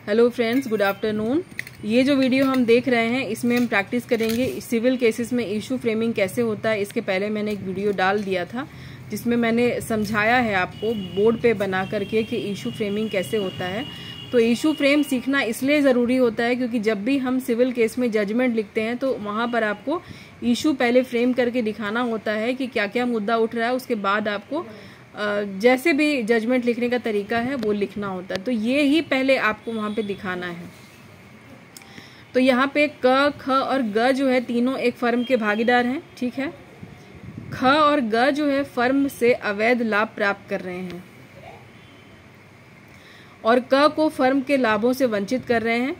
Hello friends, good afternoon. ये जो video हम देख रहे हैं इसमें हम प्रैक्टिस करेंगे सिविल केसेस में इशू फ्रेमिंग कैसे होता है। इसके पहले मैंने एक वीडियो डाल दिया था जिसमें मैंने समझाया है आपको बोर्ड पे बना करके कि इशू फ्रेमिंग कैसे होता है। तो इशू फ्रेम सीखना इसलिए ज़रूरी होता है क्योंकि जब भी हम सिविल केस में जजमेंट लिखते हैं तो वहाँ पर आपको इशू पहले फ्रेम करके दिखाना होता है कि क्या क्या मुद्दा उठ रहा है। उसके बाद आपको जैसे भी जजमेंट लिखने का तरीका है वो लिखना होता है। तो ये ही पहले आपको वहाँ पे दिखाना है। तो यहाँ पे क, ख और ग जो है तीनों एक फर्म के भागीदार हैं, ठीक है। ख और ग जो है फर्म से अवैध लाभ प्राप्त कर रहे हैं और क को फर्म के लाभों से वंचित कर रहे हैं।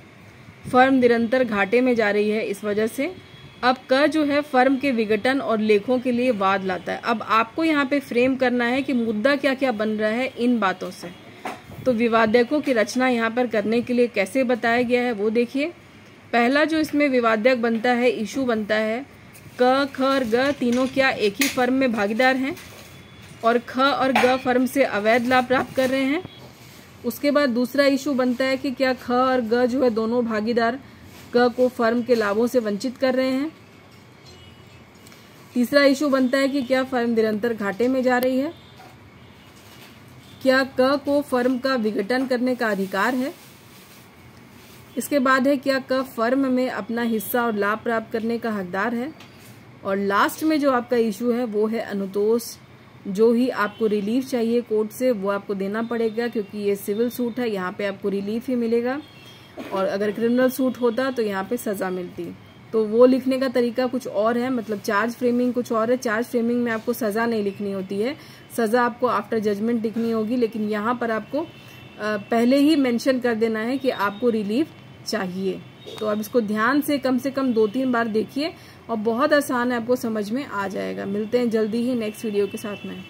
फर्म निरंतर घाटे में जा रही है इस वजह से। अब क जो है फर्म के विघटन और लेखों के लिए वाद लाता है। अब आपको यहाँ पे फ्रेम करना है कि मुद्दा क्या क्या बन रहा है इन बातों से। तो विवादकों की रचना यहाँ पर करने के लिए कैसे बताया गया है वो देखिए। पहला जो इसमें विवादक बनता है, इशू बनता है, क, ख और ग तीनों क्या एक ही फर्म में भागीदार हैं और ख और ग फर्म से अवैध लाभ प्राप्त कर रहे हैं। उसके बाद दूसरा इशू बनता है कि क्या ख और ग जो है दोनों भागीदार क को फर्म के लाभों से वंचित कर रहे हैं। तीसरा इशू बनता है कि क्या फर्म निरंतर घाटे में जा रही है। क्या क को फर्म का विघटन करने का अधिकार है। इसके बाद है क्या क फर्म में अपना हिस्सा और लाभ प्राप्त करने का हकदार है। और लास्ट में जो आपका इशू है वो है अनुतोष। जो ही आपको रिलीफ चाहिए कोर्ट से वो आपको देना पड़ेगा क्योंकि ये सिविल सूट है, यहाँ पे आपको रिलीफ ही मिलेगा। और अगर क्रिमिनल सूट होता तो यहाँ पे सजा मिलती। तो वो लिखने का तरीका कुछ और है, मतलब चार्ज फ्रेमिंग कुछ और है। चार्ज फ्रेमिंग में आपको सजा नहीं लिखनी होती है, सजा आपको आफ्टर जजमेंट लिखनी होगी। लेकिन यहाँ पर आपको पहले ही मेंशन कर देना है कि आपको रिलीफ चाहिए। तो अब इसको ध्यान से कम 2-3 बार देखिए और बहुत आसान है, आपको समझ में आ जाएगा। मिलते हैं जल्दी ही नेक्स्ट वीडियो के साथ में।